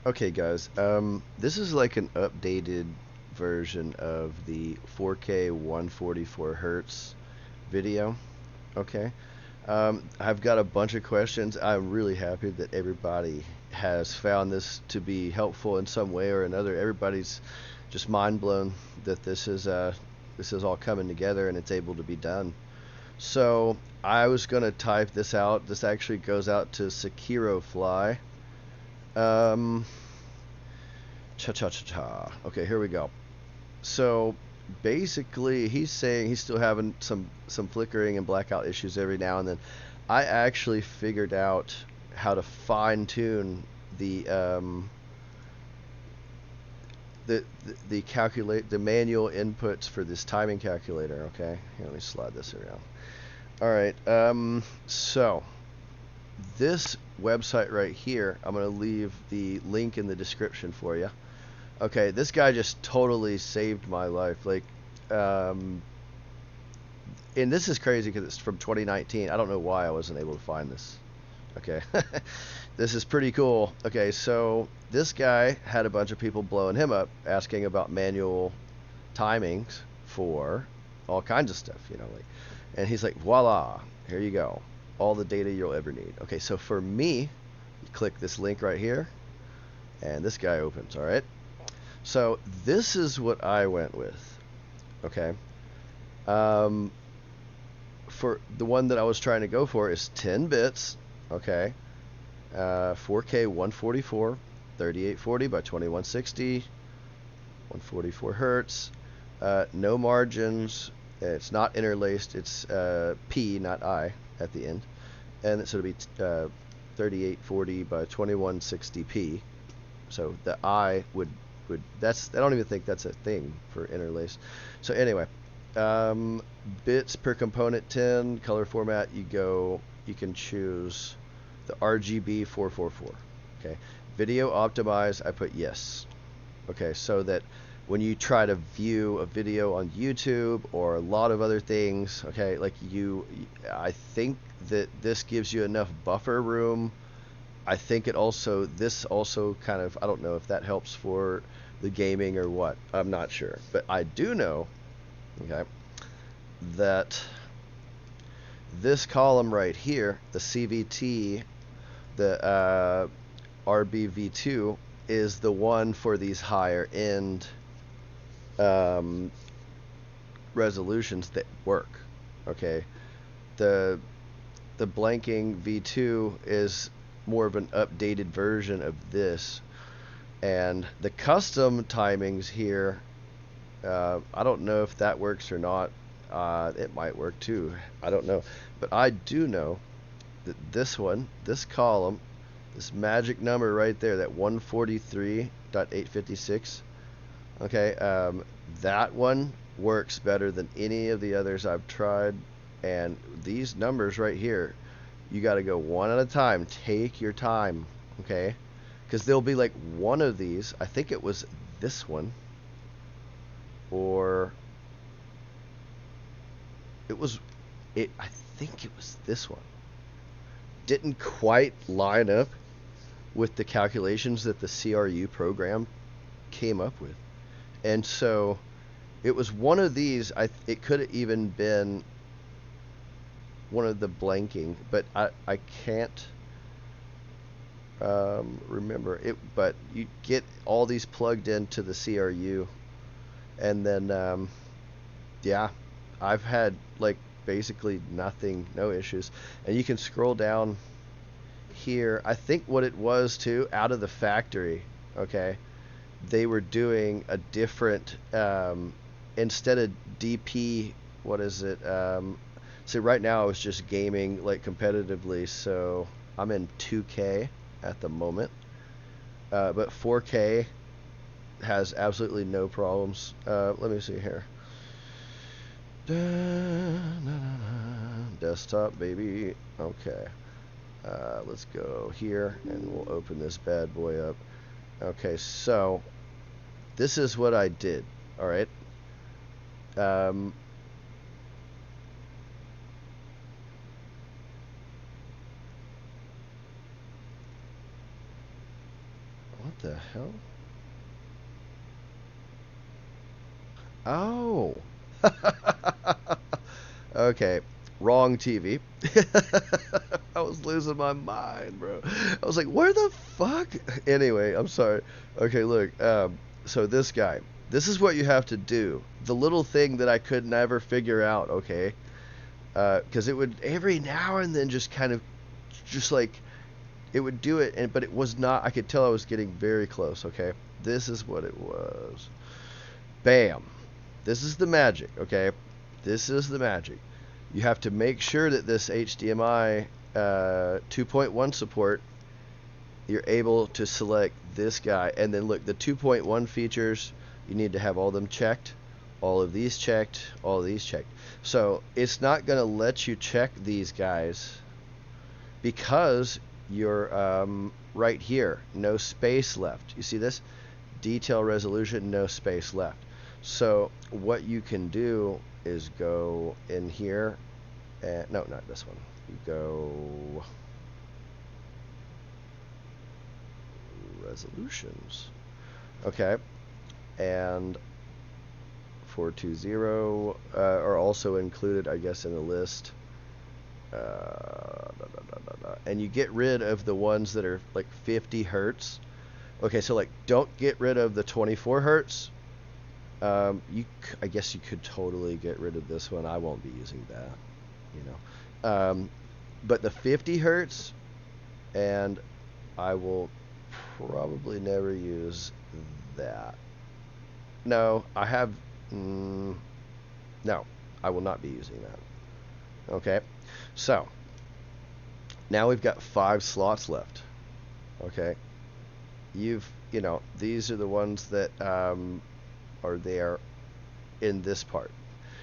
Okay, guys, this is like an updated version of the 4K 144 hertz video. Okay, I've got a bunch of questions. I'm really happy that everybody has found this to be helpful in some way or another. Everybody's just mind blown that this is all coming together and it's able to be done. So I was gonna type this out. This actually goes out to Sekiro Fly. Um, Cha cha cha cha. Okay, here we go. So basically, he's saying he's still having some flickering and blackout issues every now and then. I actually figured out how to fine tune the calculate the manual inputs for this timing calculator. Okay, here, let me slide this around. All right. So this website right here, I'm gonna leave the link in the description for you. Okay, this guy just totally saved my life. Like, um, and this is crazy because it's from 2019. I don't know why I wasn't able to find this. Okay, this is pretty cool. Okay, so this guy had a bunch of people blowing him up, asking about manual timings for all kinds of stuff, like, and he's like, voila, here you go, all the data you'll ever need. Okay, so for me, you click this link right here, and this guy opens. All right. So this is what I went with, okay? Um, for the one that I was trying to go for is 10 bits, okay? 4K 144, 3840 by 2160, 144 hertz, no margins. It's not interlaced. It's P, not I, at the end, and it's going to be 3840 by 2160p. So the I would that's, I don't even think that's a thing for interlace. So anyway, bits per component 10, color format, you can choose the RGB 444. Okay, video optimize, I put yes. Okay, so that when you try to view a video on YouTube or a lot of other things, okay, like I think that this gives you enough buffer room. I think this also kind of, I don't know if that helps for the gaming or what. I'm not sure. But I do know, okay, that this column right here, the CVT, the RBV2, is the one for these higher end um, resolutions that work. Okay, the blanking V2 is more of an updated version of this, and the custom timings here, I don't know if that works or not. It might work too, I don't know, but I do know that this column, this magic number right there, that 143.856, okay, that one works better than any of the others I've tried. And these numbers right here, you got to go one at a time. Take your time, okay? Because there'll be like one of these. I think it was this one, or it was it. I think it was this one. Didn't quite line up with the calculations that the CRU program came up with, and so it was one of these. It could have even been one of the blanking, but I can't remember it. But you get all these plugged into the CRU, and then yeah, I've had like basically nothing, no issues. And you can scroll down here. I think what it was too, out of the factory, okay, they were doing a different instead of DP, what is it, so right now I was just gaming like competitively, so I'm in 2K at the moment, but 4K has absolutely no problems. Let me see here. Desktop, baby. Okay. Let's go here and we'll open this bad boy up. Okay, so this is what I did. All right. What What the hell? Oh. Okay. Wrong TV. I was losing my mind, bro. I was like, where the fuck? Anyway, I'm sorry. Okay, look. So this guy. This is what you have to do. The little thing that I could never figure out, okay? Because it would every now and then just kind of, just like, it would do it, but it was not. I could tell I was getting very close, okay? This is what it was. Bam. This is the magic, okay? This is the magic. You have to make sure that this HDMI 2.1 support, you're able to select this guy. And then look, the 2.1 features, you need to have all of them checked, all of these checked, all of these checked. So it's not going to let you check these guys because you're right here, no space left. You see this? Detail resolution, no space left. So what you can do is go in here, and no, not this one. You go resolutions, okay, and 420 are also included, I guess, in the list. And you get rid of the ones that are like 50 hertz. Okay, so like don't get rid of the 24 hertz. I guess you could totally get rid of this one. I won't be using that, you know. But the 50 hertz, and I will probably never use that. No, I have. No, I will not be using that. Okay, so now we've got 5 slots left. Okay, you know, these are the ones that are there in this part.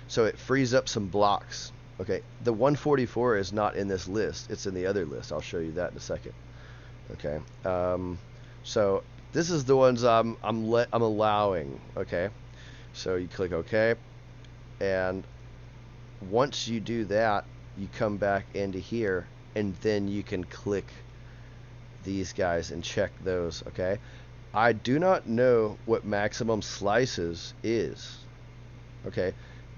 So it frees up some blocks. Okay, the 144 is not in this list. It's in the other list. I'll show you that in a second. Okay, so this is the ones I'm allowing. Okay, so you click OK, and once you do that, you come back into here, and then you can click these guys and check those. Okay, I do not know what maximum slices is. Okay,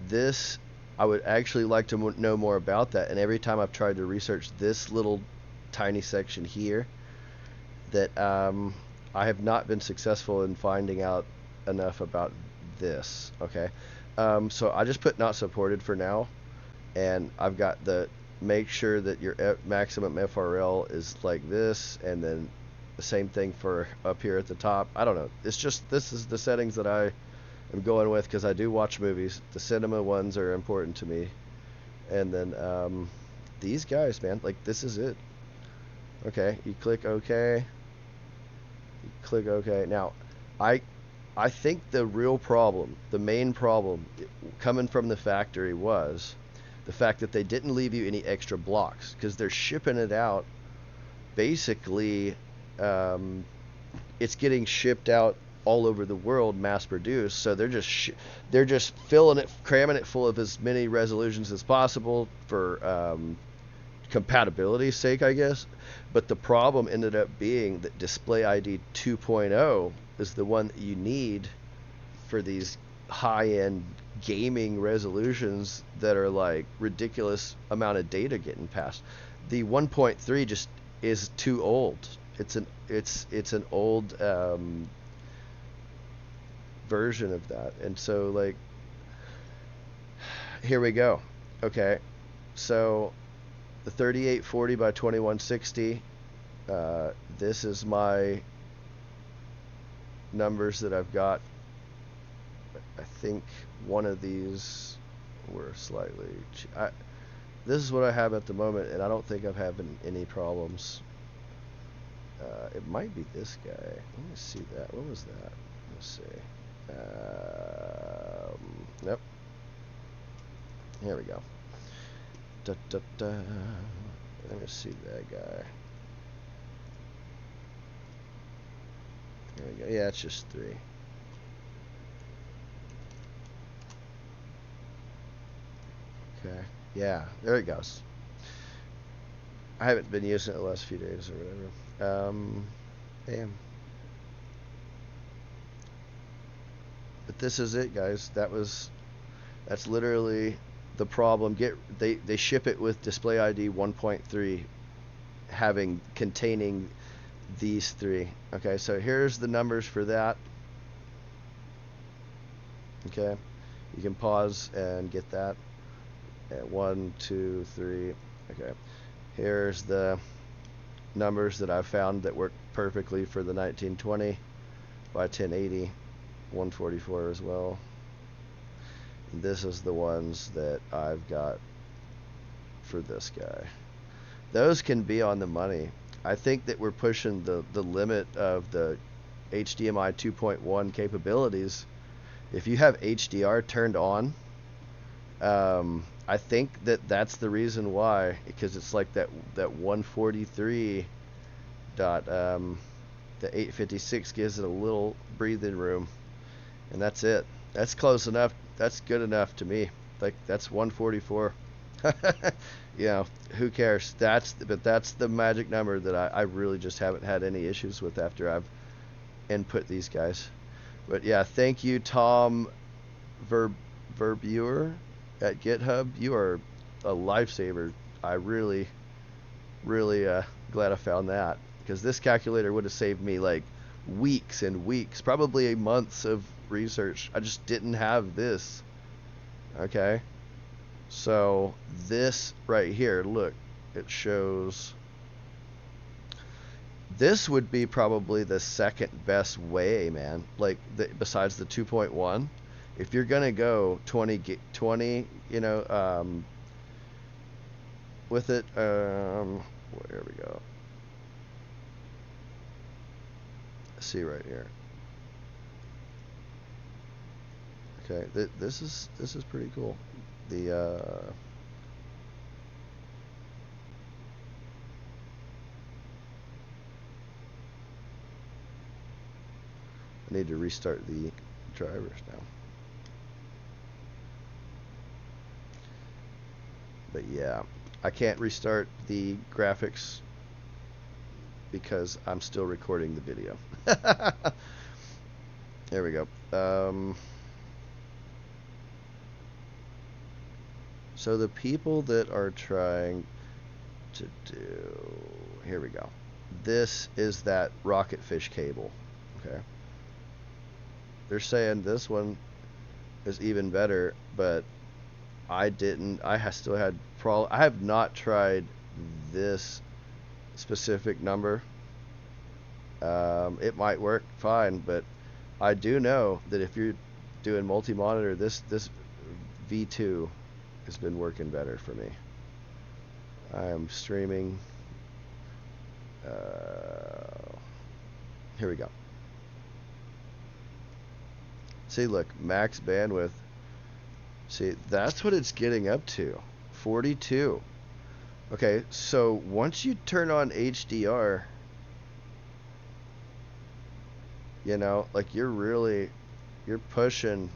this, I would actually like to know more about that, and every time I've tried to research this little tiny section here, that I have not been successful in finding out enough about this. Okay, so I just put not supported for now, and I've got the make sure that your maximum FRL is like this, and then the same thing for up here at the top. I don't know. It's just, this is the settings that I am going with because I do watch movies. The cinema ones are important to me. And then these guys, man, like this is it. Okay, you click OK. You click OK. Now, I think the real problem, the main problem coming from the factory was the fact that they didn't leave you any extra blocks because they're shipping it out. Basically, it's getting shipped out all over the world, mass produced. So they're just filling it, cramming it full of as many resolutions as possible for compatibility's sake, I guess. But the problem ended up being that Display ID 2.0 is the one that you need for these high-end gaming resolutions that are like ridiculous amount of data getting passed. The 1.3 just is too old. It's an old version of that, and so like here we go. Okay, so the 3840 by 2160. This is my numbers that I've got. I think one of these were slightly. This is what I have at the moment, and I don't think I'm having any problems. It might be this guy. Let me see that. What was that? Let's see. Nope. Here we go. Let me see that guy. There we go. Yeah, it's just 3. Okay. Yeah, there it goes. I haven't been using it the last few days or whatever. Damn. this is it, guys. That's literally the problem. They ship it with display ID 1.3 containing these three. Okay, so here's the numbers for that. Okay, you can pause and get that. 1, 2, 3. Okay, here's the numbers that I've found that work perfectly for the 1920 by 1080, 144 as well. And this is the ones that I've got for this guy. Those can be on the money. I think that we're pushing the limit of the HDMI 2.1 capabilities. If you have HDR turned on, I think that's the reason why, because it's like that 143 dot the 856 gives it a little breathing room, and that's it. That's close enough. That's good enough to me. Like, that's 144. You know, who cares? But that's the magic number that I really just haven't had any issues with after I've input these guys. But yeah, thank you, Tom Verbuer at GitHub. You are a lifesaver. I really glad I found that, because this calculator would have saved me like weeks and weeks, probably months of research. I just didn't have this. Okay, so this right here, look, it shows this would be probably the second best way, man, like besides the 2.1. If you're gonna go 20, you know, with it, here we go. See right here. Okay, this is pretty cool. I need to restart the drivers now. But yeah, I can't restart the graphics because I'm still recording the video. There we go. So the people that are trying to do, here we go. This is that rocketfish cable. Okay. They're saying this one is even better, but I still had I have not tried this specific number. It might work fine, but I do know that if you're doing multi-monitor, this V2 has been working better for me. I am streaming. Here we go. See, look, max bandwidth. See, that's what it's getting up to, 42. Okay, so once you turn on HDR, you know, like you're pushing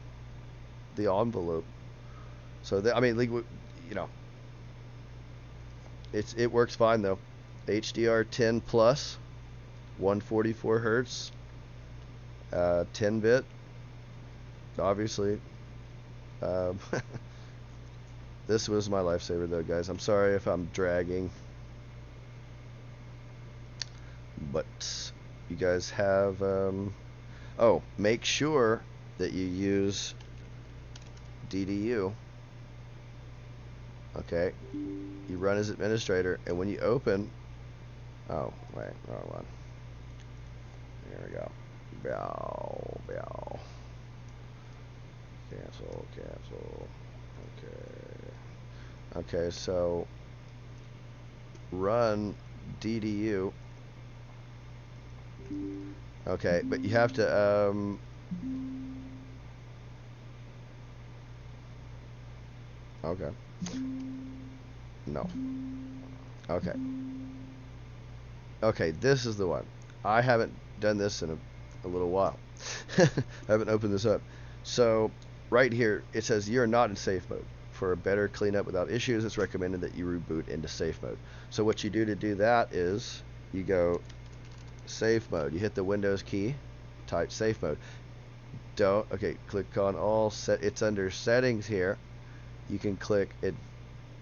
the envelope. So I mean, like, you know, it works fine though. HDR10 plus, 144 hertz, 10-bit. Obviously, this was my lifesaver though, guys. I'm sorry if I'm dragging, but you guys have oh, make sure that you use DDU. Okay, you run as administrator, and when you open, oh wait, wrong one. There we go. Bow. Cancel. Okay, so run DDU. Okay, but you have to okay. No. Okay, this is the one. I haven't done this in a little while. I haven't opened this up. So right here it says you're not in safe mode. For a better cleanup without issues, it's recommended that you reboot into safe mode. So what you do to do that is you go safe mode. You hit the Windows key, type safe mode. don't. Okay, click on all set. It's under settings here. You can click it.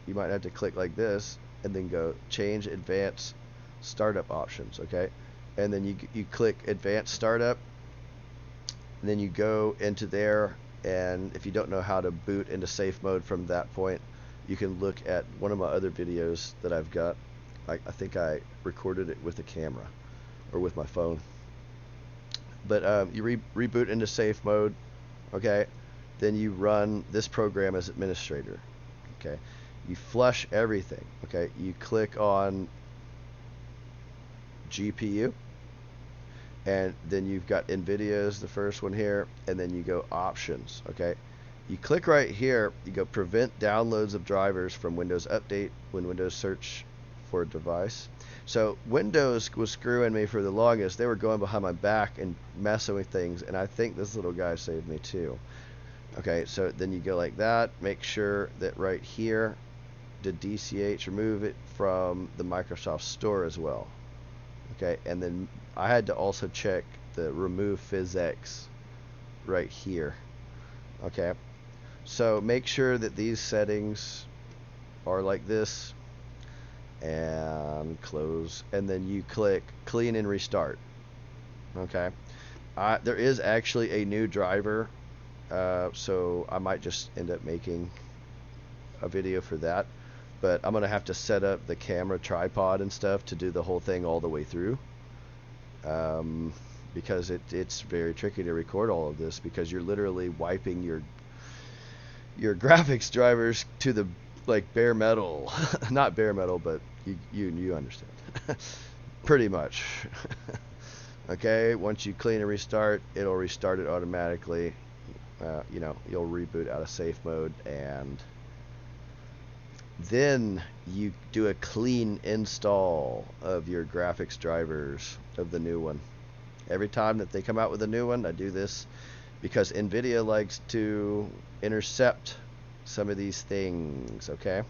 You might have to click like this and then go change advanced startup options. Okay, and then you click advanced startup, and then you go into there, and if you don't know how to boot into safe mode from that point, you can look at one of my other videos that I've got. I think I recorded it with a camera or with my phone. But you reboot into safe mode, okay? Then you run this program as administrator, okay? You flush everything, okay? You click on GPU, and then you've got Nvidia as the first one here, and then you go options, okay? You click right here, you go prevent downloads of drivers from Windows Update when Windows search for a device. So Windows was screwing me for the longest. They were going behind my back and messing with things, and I think this little guy saved me too. Okay, so then you go like that. Make sure that right here, the DCH, remove it from the Microsoft Store as well. Okay, and then I had to also check the remove PhysX right here. Okay, so make sure that these settings are like this, and close, and then you click clean and restart. Okay, there is actually a new driver, so I might just end up making a video for that, but I'm gonna have to set up the camera tripod and stuff to do the whole thing all the way through, because it's very tricky to record all of this, because you're literally wiping your graphics drivers to the like bare metal. Not bare metal, but you understand. Pretty much. Okay, once you clean and restart, it'll restart it automatically. You know, you'll reboot out of safe mode, and then you do a clean install of your graphics drivers of the new one. Every time that they come out with a new one, I do this because Nvidia likes to intercept some of these things, okay?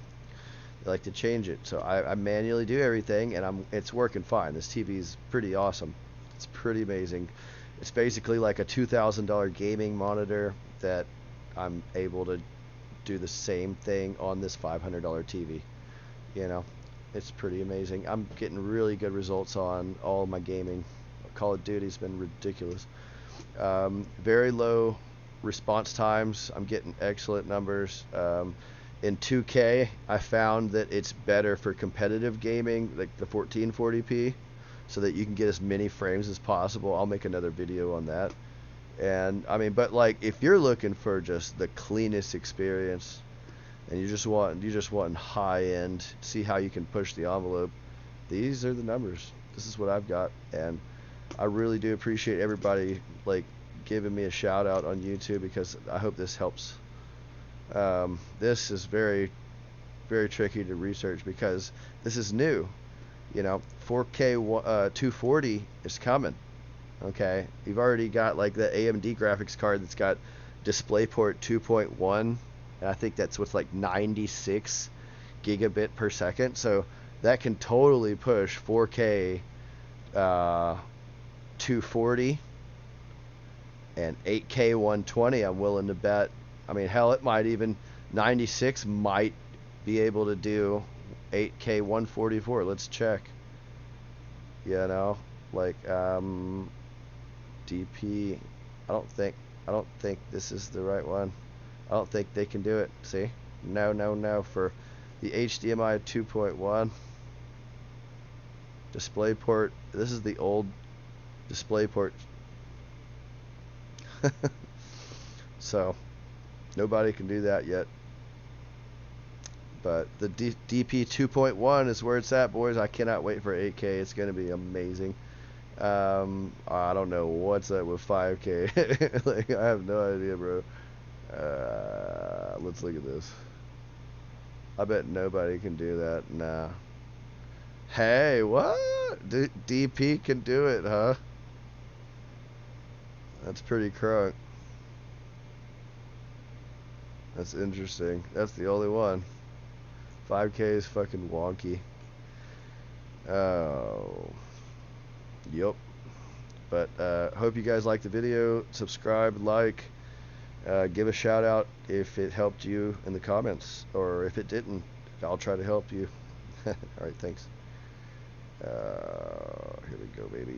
They like to change it. So I manually do everything, and it's working fine. This TV is pretty awesome. It's pretty amazing. It's basically like a $2,000 gaming monitor that I'm able to do the same thing on this $500 TV. You know, it's pretty amazing. I'm getting really good results on all my gaming. Call of Duty's been ridiculous. Very low response times. I'm getting excellent numbers. In 2K, I found that it's better for competitive gaming, like the 1440p, so that you can get as many frames as possible. I'll make another video on that. And I mean, but like if you're looking for just the cleanest experience, and you just want high end, see how you can push the envelope, these are the numbers. This is what I've got, and I really do appreciate everybody like giving me a shout out on YouTube, because I hope this helps. This is very, very tricky to research because this is new. You know, 4K 240 is coming. Okay, you've already got like the AMD graphics card that's got DisplayPort 2.1, and I think that's with like 96 gigabit per second. So that can totally push 4K 240 and 8K 120. I'm willing to bet. I mean, hell, it might even 96 might be able to do 8K 144. Let's check. You know, like DP. I don't think this is the right one. I don't think they can do it. See? No for the HDMI 2.1 DisplayPort. This is the old DisplayPort. So nobody can do that yet. But the DP 2.1 is where it's at, boys. I cannot wait for 8K. It's going to be amazing. I don't know what's up with 5K. Like, I have no idea, bro. Let's look at this. I bet nobody can do that. Nah. Hey, what? DP can do it, huh? That's pretty crunk. That's interesting. That's the only one. 5K is fucking wonky. Oh. Yup. But hope you guys liked the video. Subscribe, like, give a shout out if it helped you in the comments, or if it didn't, I'll try to help you. All right, thanks. Here we go, baby.